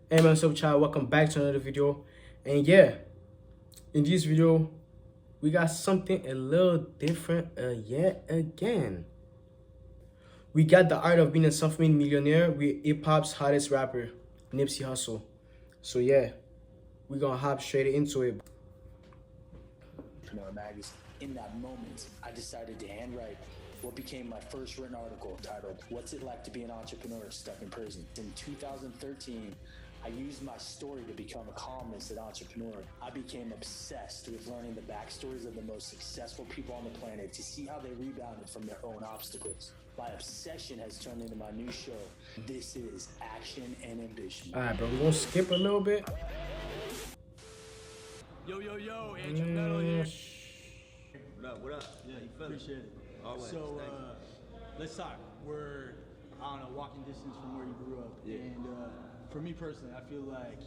Hey man, what's up, child? Welcome back to another video. And yeah, in this video, we got something a little different yet again. We got the art of being a self-made millionaire with hip-hop's hottest rapper, Nipsey Hussle. So yeah, we're gonna hop straight into it. Entrepreneur magazine. In that moment, I decided to handwrite what became my first written article titled, "What's It Like to Be an Entrepreneur Stuck in Prison?" In 2013, I used my story to become a columnist at Entrepreneur. I became obsessed with learning the backstories of the most successful people on the planet to see how they rebounded from their own obstacles. My obsession has turned into my new show. This is Action and Ambition. All right, bro, we're gonna skip a little bit. Yo, Andrew Metal here. What up? Yeah, How you feeling? appreciate it. Always. So, let's talk. We're, I don't know, walking distance from where you grew up. Yeah. And for me personally, I feel like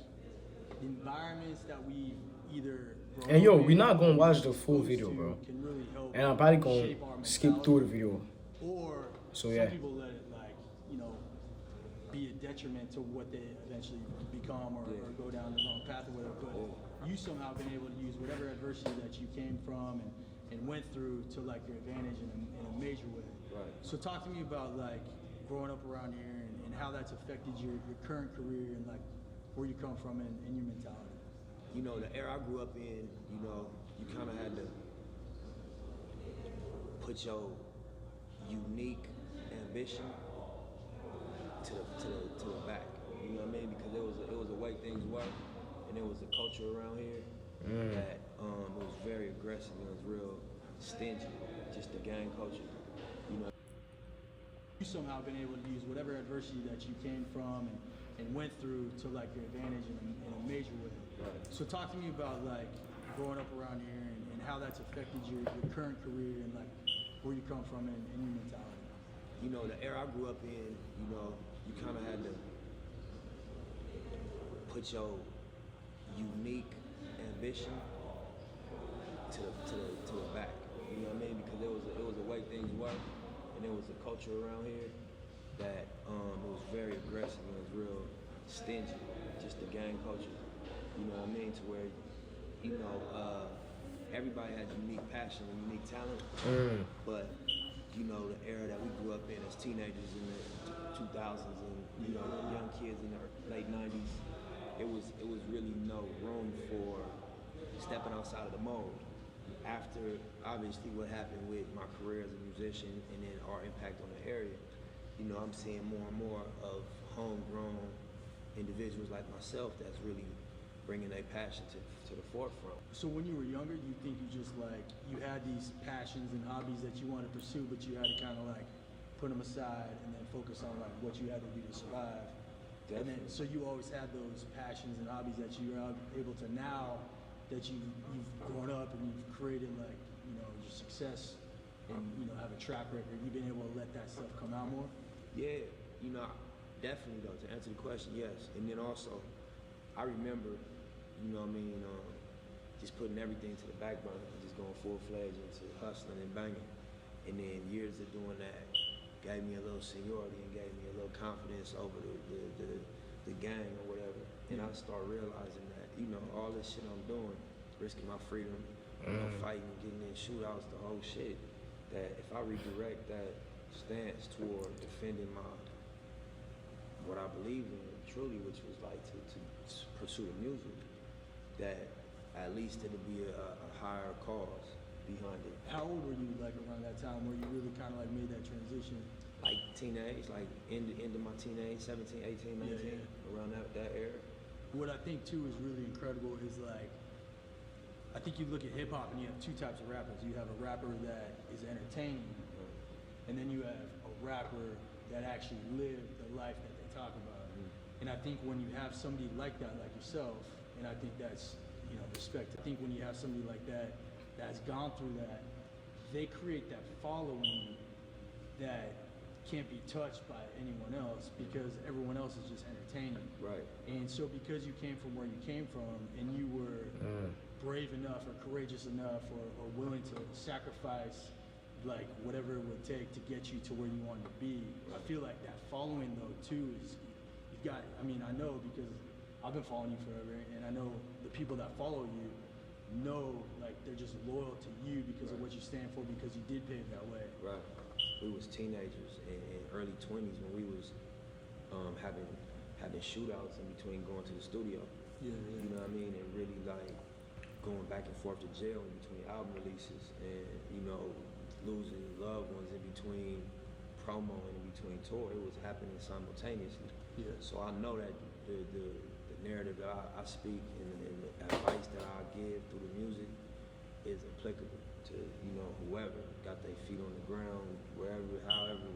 the environments that we either grown And yo, up we're in not gonna or watch the we're full exposed video, to bro. can really help And I'm probably gonna shape our skip through the mentality. video. Or So, some yeah. people let it, like, be a detriment to what they eventually become or go down the wrong path or whatever. But you somehow been able to use whatever adversity that you came from and went through to like your advantage in a major way. Right. So talk to me about like growing up around here and how that's affected your current career and like where you come from and your mentality. You know, the era I grew up in, you kind of had to put your unique ambition to the back. You know what I mean? Because it was the way things were, and it was a culture around here that it was very aggressive and it was real stingy, just the gang culture. You know. You somehow been able to use whatever adversity that you came from and went through to like your advantage in a major way. Right. So talk to me about like growing up around here and how that's affected your current career and like where you come from and your mentality. You know, the era I grew up in, you kind of had to put your unique ambition to the back. You know what I mean? Because it was the way things were, and it was a culture around here that it was very aggressive and it was real stingy, just the gang culture. You know what I mean? To where, everybody had unique passion and unique talent, but the era that we grew up in as teenagers in the 2000s and young kids in the late 90s, it was really no room for stepping outside of the mold. After obviously what happened with my career as a musician and then our impact on the area, I'm seeing more and more of homegrown individuals like myself that's really bringing their passion to the forefront. So when you were younger, do you think you just like you had these passions and hobbies that you wanted to pursue, but you had to kind of like put them aside and then focus on like what you had to do to survive? Definitely. And then so you always had those passions and hobbies that you're able to now that you've grown up and you've created like your success and have a track record. You've been able to let that stuff come out more. Yeah, definitely though. To answer the question, yes. And then also, I remember, just putting everything to the back burner and just going full-fledged into hustling and banging. And then years of doing that gave me a little seniority and gave me a little confidence over the gang or whatever. And I started realizing that, all this shit I'm doing, risking my freedom, fighting and getting in shootouts, the whole shit, that if I redirect that stance toward defending what I believe in truly, which was like to pursue the music, that at least it'll be a higher cause behind it. How old were you like around that time where you really kind of like made that transition? Like teenage, like end of my teenage, 17, 18, 19, around that era. What I think too is really incredible is like, I think you look at hip hop and you have two types of rappers. You have a rapper that is entertaining, and then you have a rapper that actually lived the life that they talk about. And I think when you have somebody like that, like yourself, and I think that's, respect. I think when you have somebody like that, that's gone through that, they create that following that can't be touched by anyone else because everyone else is just entertaining. Right. And so because you came from where you came from and you were brave enough or courageous enough or willing to sacrifice like whatever it would take to get you to where you wanted to be, I feel like that following though too is, you've got, I know because I've been following you forever, and I know the people that follow you know, like, they're just loyal to you because of what you stand for, because you did pave that way. Right. We was teenagers in early 20s when we was having shootouts in between going to the studio. Yeah, yeah. You know what I mean? And really like going back and forth to jail in between album releases, and you know, losing loved ones in between promo and in between tour. It was happening simultaneously. Yeah. So I know that the narrative that I speak and the advice that I give through the music is applicable to, you know, whoever got their feet on the ground, wherever, however,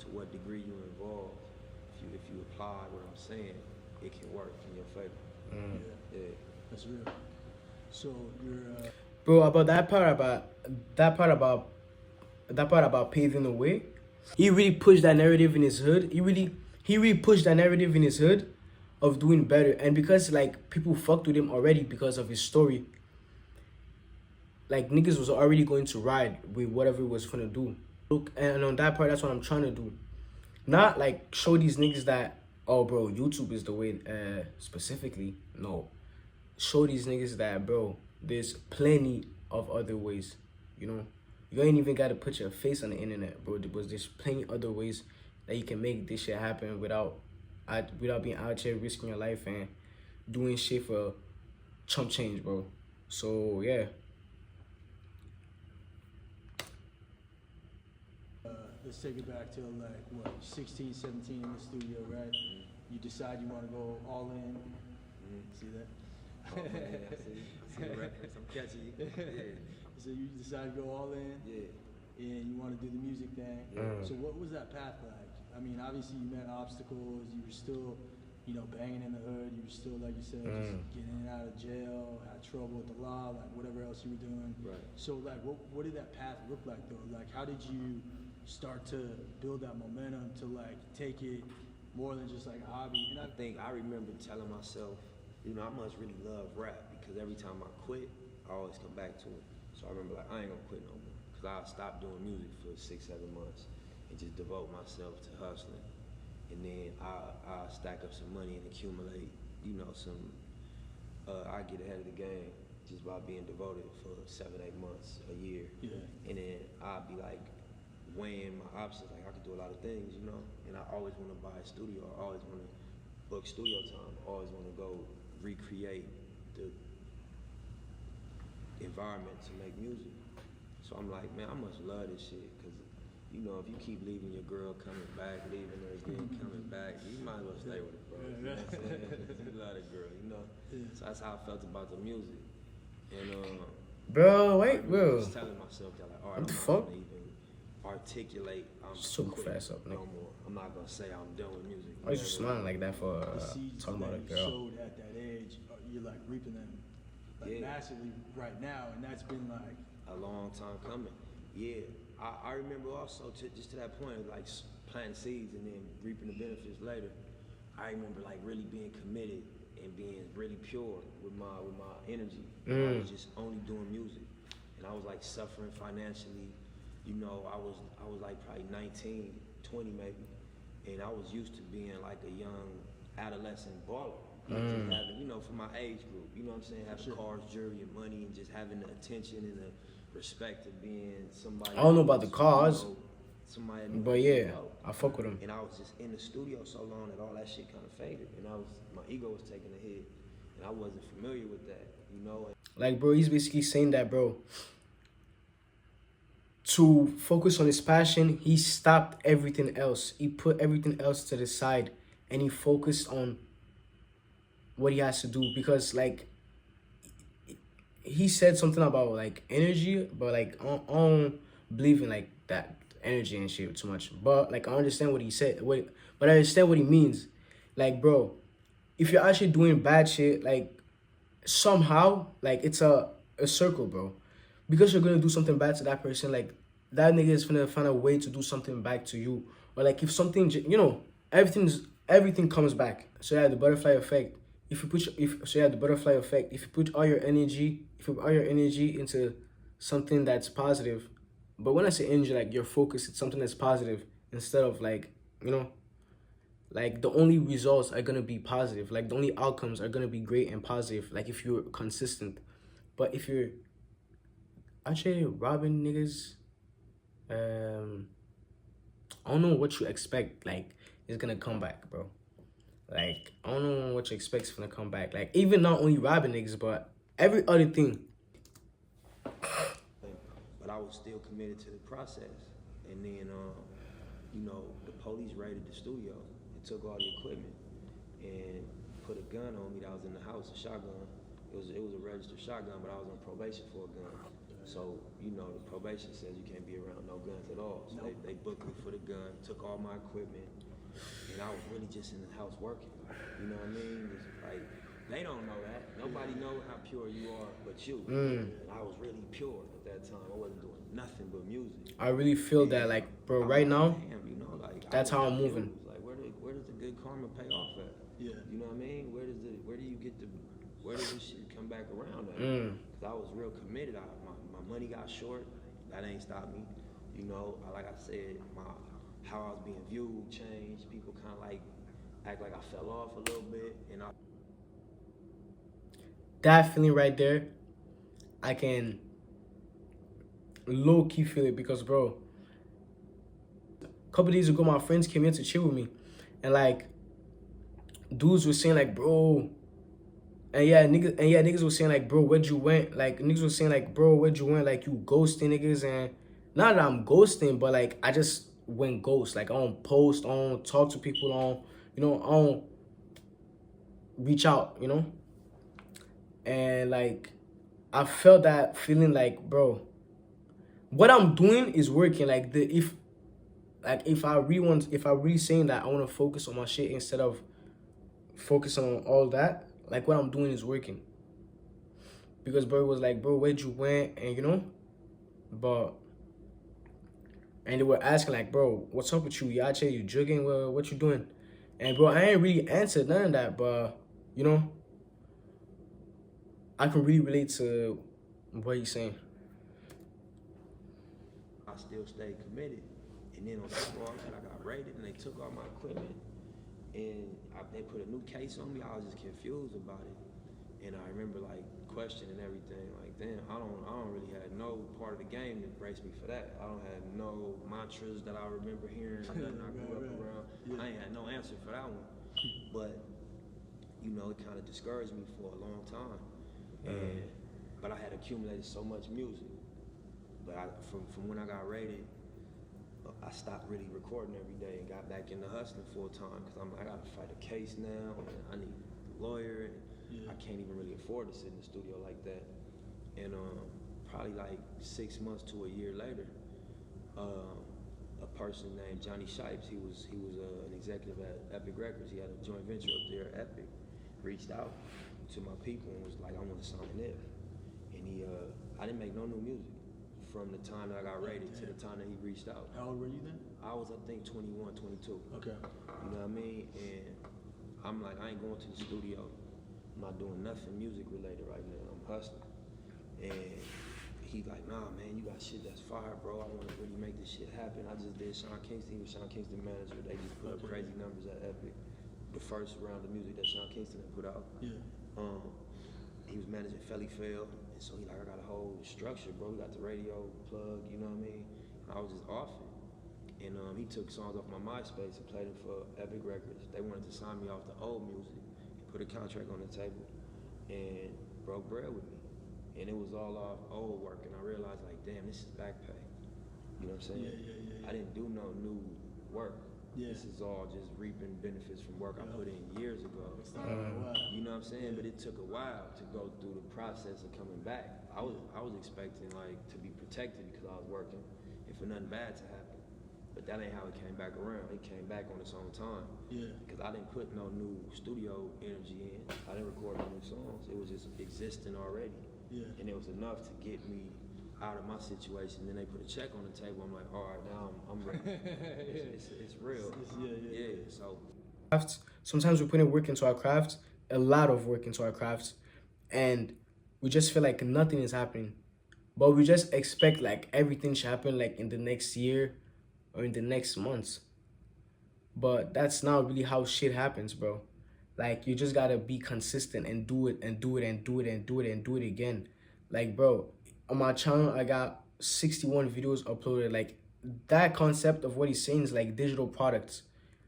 to what degree you're involved. If you apply what I'm saying, it can work in your favor. Yeah. Yeah. That's real. So you're Bro, about that part about paving the way, he really pushed that narrative in his hood. He really pushed that narrative in his hood of doing better. And because like people fucked with him already because of his story, like niggas was already going to ride with whatever he was gonna do. Look, and on that part, that's what I'm trying to do. Not like show these niggas that, oh bro, YouTube is the way, specifically. No. Show these niggas that, bro, there's plenty of other ways, you know? You ain't even got to put your face on the internet, bro. There's plenty other ways that you can make this shit happen without being out here risking your life and doing shit for chump change, bro. So, yeah. let's take it back to like what 16, 17 in the studio, right? You decide you want to go all in. See that? Oh, man, I see the reference. I'm catchy. Yeah. So you decide to go all in. Yeah. And you want to do the music thing. Mm. So what was that path like? I mean, obviously you met obstacles. You were still, you know, banging in the hood. You were still, like you said, just getting in and out of jail, had trouble with the law, like whatever else you were doing. Right. So like, what did that path look like though? Like, how did you start to build that momentum to like take it more than just like a hobby? And I think I remember telling myself, you know, I must really love rap because every time I quit, I always come back to it. So I remember like, I ain't gonna quit no more. Cause I stopped doing music for 6-7 months and just devote myself to hustling. And then I stack up some money and accumulate, you know, some, I get ahead of the game just by being devoted for 7-8 months, a year. Yeah. And then I'd be like weighing my options, like I could do a lot of things, you know? And I always wanna buy a studio, I always wanna book studio time, I always wanna go recreate the environment to make music. So I'm like, man, I must love this shit, cause you know, if you keep leaving your girl coming back, leaving her again, coming back, you might as well stay with her, bro. You know what I'm saying? You love that girl, you know? So that's how I felt about the music. And Bro, wait, I bro. was telling myself that like, all right, What the I'm fuck? not gonna even articulate I'm So quitting fast up, no nigga. more. I'm not gonna say I'm done with music. Why you smiling like that for The seeds talking about a that you girl? sowed at that age, you're like reaping them like Yeah. massively right now, and that's been like A long time coming. Yeah, I remember also just to that point, like planting seeds and then reaping the benefits later. I remember like really being committed and being really pure with my energy. I was just only doing music, and I was like suffering financially. You know, I was like probably 19, 20 maybe, and I was used to being like a young adolescent baller. Like just having, you know, for my age group, you know what I'm saying, having cars, jewelry, and money, and just having the attention and the respect of being somebody. I don't know about the else, cars, you know, somebody that knew but what yeah, to know. I fuck with him. And I was just in the studio so long that all that shit kind of faded, and my ego was taking a hit, and I wasn't familiar with that, you know. Like, bro, he's basically saying that, bro, to focus on his passion, he stopped everything else. He put everything else to the side, and he focused on what he has to do. Because, like, he said something about, like, energy, but, like, I don't believe in, like, that energy and shit too much. But, like, I understand what he said, but I understand what he means. Like, bro, if you're actually doing bad shit, like, somehow, like, it's a circle, bro. Because you're gonna do something bad to that person, like, that nigga is gonna find a way to do something back to you. Or, like, if something, you know, everything comes back. So yeah, the butterfly effect. If you put all your energy into something that's positive. But when I say energy, like, your focus, it's something that's positive instead of, like, you know, like the only results are gonna be positive. Like the only outcomes are gonna be great and positive. Like if you're consistent. But if you're actually robbing niggas, I don't know what you expect. Like is gonna come back, bro. Like I don't know what you expect is gonna come back. Like even not only robbing niggas, but every other thing. But I was still committed to the process. And then, you know, the police raided the studio and took all the equipment and put a gun on me that was in the house, a shotgun. It was a registered shotgun, but I was on probation for a gun. So, you know, the probation says you can't be around no guns at all. So they booked me for the gun, took all my equipment, and I was really just in the house working. You know what I mean? It's like, they don't know that. Nobody know how pure you are but you. And I was really pure at that time. I wasn't doing nothing but music. I really feel that, like, bro, right now, Damn, you know, like, that's how I'm moving. Like, where does the good karma pay off at? Yeah. You know what I mean? Where does this shit come back around at? Cause I was real committed. My money got short. That ain't stopped me. You know, like I said, how I was being viewed changed. People kind of like act like I fell off a little bit, and That feeling right there, I can low-key feel it because, bro, a couple days ago, my friends came in to chill with me. And, like, dudes were saying, like, bro, niggas were saying, like, bro, where'd you went? Like, niggas were saying, like, bro, where'd you went? Like, you ghosting niggas. And not that I'm ghosting, but, like, I just went ghost. Like, I don't post, I don't talk to people, I don't reach out, And, like, I felt that feeling like, bro, what I'm doing is working. Like, if I really saying that I want to focus on my shit instead of focusing on all that, like, what I'm doing is working. Because bro was like, bro, where'd you went? And, and they were asking, like, bro, what's up with you? Yache, you jogging? What you doing? And, bro, I ain't really answered none of that, but, I can really relate to what he's saying. I still stayed committed. And then on top of all that, I got raided and they took all my equipment. And they put a new case on me. I was just confused about it. And I remember like questioning everything. Like, damn, I don't really have no part of the game that braced me for that. I don't have no mantras that I remember hearing, nothing I grew up around. Yeah. I ain't had no answer for that one. But, it kind of discouraged me for a long time. But I had accumulated so much music. But from when I got raided, I stopped really recording every day and got back into hustling full time because I gotta fight a case now and I need a lawyer and I can't even really afford to sit in the studio like that. And probably like 6 months to a year later, a person named Johnny Shipes, he was an executive at Epic Records. He had a joint venture up there at Epic. Reached out to my people and was like, I want to sign Nip. And I didn't make no new music from the time that I got raided to the time that he reached out. How old were you then? I was, I think, 21, 22. Okay. You know what I mean? And I'm like, I ain't going to the studio. I'm not doing nothing music related right now. I'm hustling. And he's like, nah, man, you got shit that's fire, bro. I want to really make this shit happen. I just did Sean Kingston. He was Sean Kingston manager. They just put up crazy numbers at Epic. The first round of music that Sean Kingston had put out. Yeah. He was managing Felly Fail, and so he like, I got a whole structure, bro. We got the radio plug, you know what I mean? And I was just off it. And he took songs off my MySpace and played them for Epic Records. They wanted to sign me off the old music and put a contract on the table and broke bread with me. And it was all off old work, and I realized like, damn, this is back pay. You know what I'm saying? Yeah. I didn't do no new work. Yeah. This is all just reaping benefits from work I put in years ago. You know what I'm saying? But it took a while to go through the process of coming back. I was expecting like to be protected because I was working and for nothing bad to happen. But that ain't how it came back around. It came back on its own time. Yeah. Because I didn't put no new studio energy in. I didn't record no new songs. It was just existing already. Yeah. And it was enough to get me out of my situation. Then they put a check on the table. I'm like, all right, now I'm ready. It's real. Yeah. So sometimes we put in work into our craft, a lot of work into our craft, and we just feel like nothing is happening. But we just expect like everything should happen like in the next year or in the next months. But that's not really how shit happens, bro. Like, you just gotta be consistent and do it and do it and do it and do it and do it again. Like, bro, on my channel, I got 61 videos uploaded. Like, that concept of what he's saying is like digital products.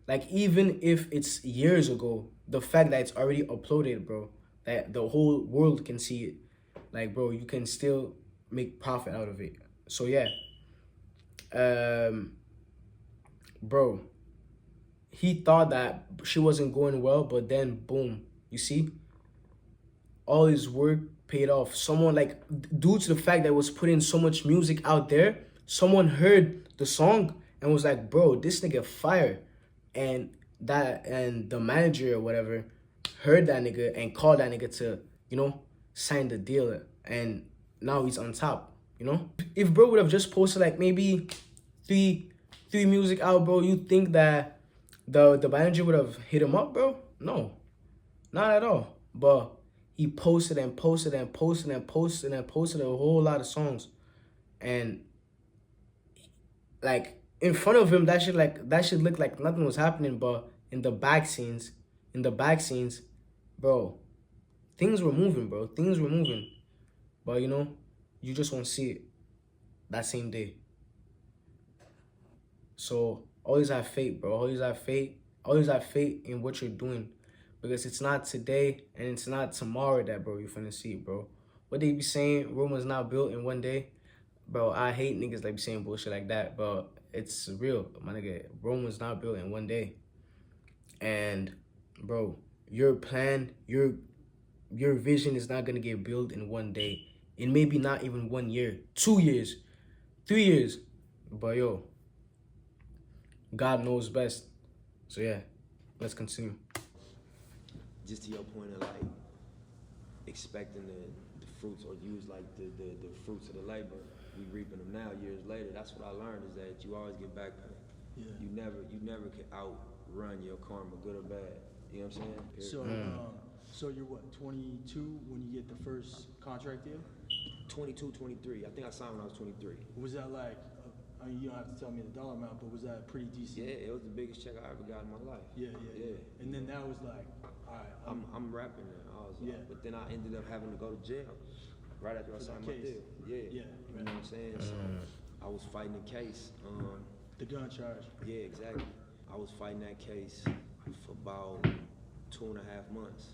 Like, even if it's years ago, the fact that it's already uploaded, bro, that the whole world can see it, like, bro, you can still make profit out of it. So yeah, bro, he thought that she wasn't going well, but then boom, you see, all his work paid off. Someone, like, due to the fact that it was putting so much music out there, someone heard the song and was like, bro, this nigga fire. And the manager or whatever heard that nigga and called that nigga to, you know, sign the deal. And now he's on top, you know? If bro would have just posted like maybe three music out, bro, you think that the manager would have hit him up, bro? No, not at all. But he posted and posted and posted and posted and posted a whole lot of songs. And like, in front of him, that shit looked like nothing was happening. But in the back scenes, bro, things were moving, bro. Things were moving. But, you know, you just won't see it that same day. So always have faith, bro. Always have faith. Always have faith in what you're doing. Because it's not today and it's not tomorrow that, bro, you're finna see it, bro. What they be saying, Rome was not built in one day. Bro, I hate niggas that be saying bullshit like that, but it's real, my nigga. Rome was not built in one day. And, bro, your plan, your vision is not gonna get built in one day. And maybe not even 1 year, 2 years, 3 years. But yo, God knows best. So yeah, let's continue. Just to your point of like expecting the fruits, or use like the fruits of the labor, we reaping them now years later. That's what I learned, is that you always get back pay. Yeah. You never can outrun your karma, good or bad. You know what I'm saying? So, so you're what, 22 when you get the first contract deal? 22, 23. I think I signed when I was 23. Was that like, I mean, you don't have to tell me the dollar amount, but was that pretty decent? Yeah, it was the biggest check I ever got in my life. Yeah. And then that was like, all right, I'm rapping now. I was Yeah. but then I ended up having to go to jail right after I signed my deal. Yeah. Yeah, You know what I'm saying? So I was fighting the case. the gun charge. Yeah, exactly. I was fighting that case for about 2.5 months.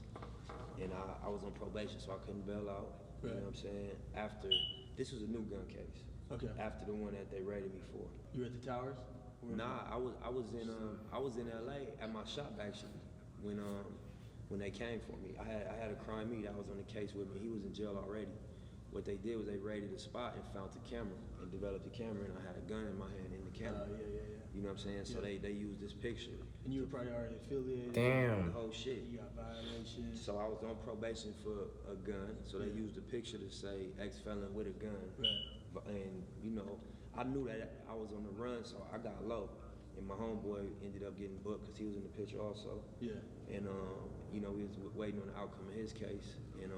And I was on probation, so I couldn't bail out. You know what I'm saying? After, this was a new gun case. Okay. After the one that they raided me for. You were at the towers? Nah, I was in LA at my shop actually when they came for me. I had a crime meet that was on the case with me. He was in jail already. What they did was they raided the spot and found the camera and developed the camera, and I had a gun in my hand in the camera. Yeah. You know what I'm saying? So they used this picture. And you were probably already affiliated. Damn. The whole shit. You got violations. So I was on probation for a gun. So they used the picture to say ex-felon with a gun. Right. And you know, I knew that I was on the run, so I got low. And my homeboy ended up getting booked because he was in the picture also. Yeah. And you know, we was waiting on the outcome of his case. And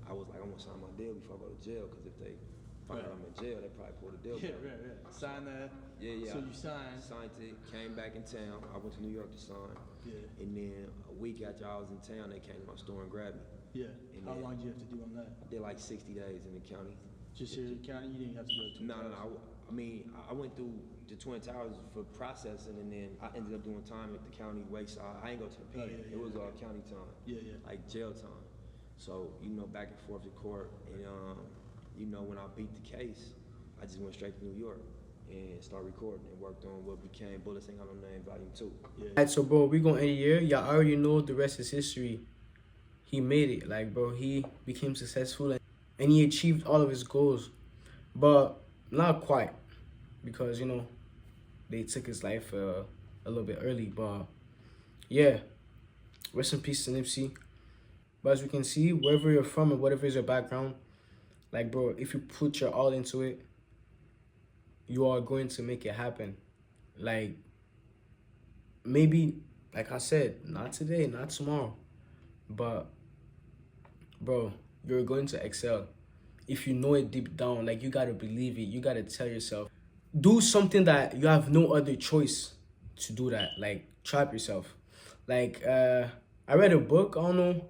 I was like, I want to sign my deal before I go to jail, because if they find out I'm in jail, they probably pull the deal back. Right. Sign that. Yeah. So you signed. Signed it, came back in town. I went to New York to sign. Yeah. And then a week after I was in town, they came to my store and grabbed me. Yeah. And How then- long did you have to do on that? I did like 60 days in the county. Just here in the county? You didn't have to go to No. I mean, I went through the Twin Towers for processing, and then I ended up doing time at the county wayside. I ain't go to the pen. yeah, It was all county time. Yeah. Like jail time. So, you know, back and forth to court. And, you know, when I beat the case, I just went straight to New York and started recording and worked on what became Bullets Ain't Got No Name Volume 2. Yeah. Alright, so bro, we gonna end the year. Y'all already know the rest is history. He made it. Like, bro, he became successful and he achieved all of his goals. But not quite, because, you know, they took his life a little bit early. But yeah, rest in peace to Nipsey. But as we can see, wherever you're from and whatever is your background, like, bro, if you put your all into it, you are going to make it happen. Like, maybe, like I said, not today, not tomorrow, but, bro, you're going to excel. If you know it deep down, like, you got to believe it. You got to tell yourself, do something that you have no other choice to do that. Like, trap yourself. Like I read a book, I don't know,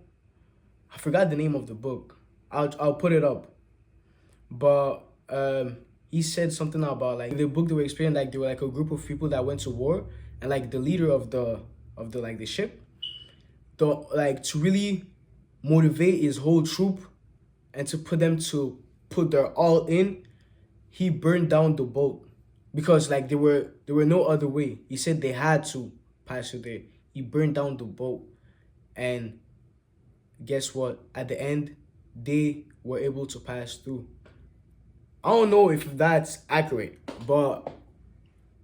I forgot the name of the book. I'll put it up. But he said something about like the book they were explaining, like they were like a group of people that went to war, and like the leader of the like the ship, the like to really motivate his whole troop and to put them to put their all in, he burned down the boat because like there were no other way. He said they had to pass through there. He burned down the boat, and guess what? At the end, they were able to pass through. I don't know if that's accurate, but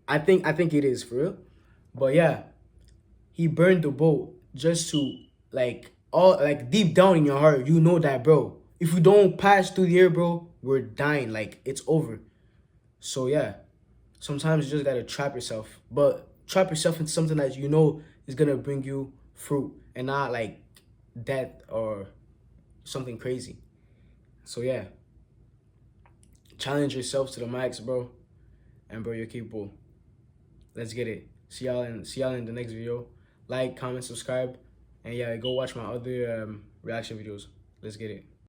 I think it is for real. But yeah, he burned the boat just to like all like deep down in your heart, you know that bro. If we don't pass through the air, bro, we're dying. Like it's over. So yeah, sometimes you just gotta trap yourself, but trap yourself into something that you know is gonna bring you fruit and not like death or something crazy. So yeah, challenge yourself to the max, bro, and bro, you're capable. Let's get it. See y'all in the next video. Like, comment, subscribe, and yeah, go watch my other reaction videos. Let's get it.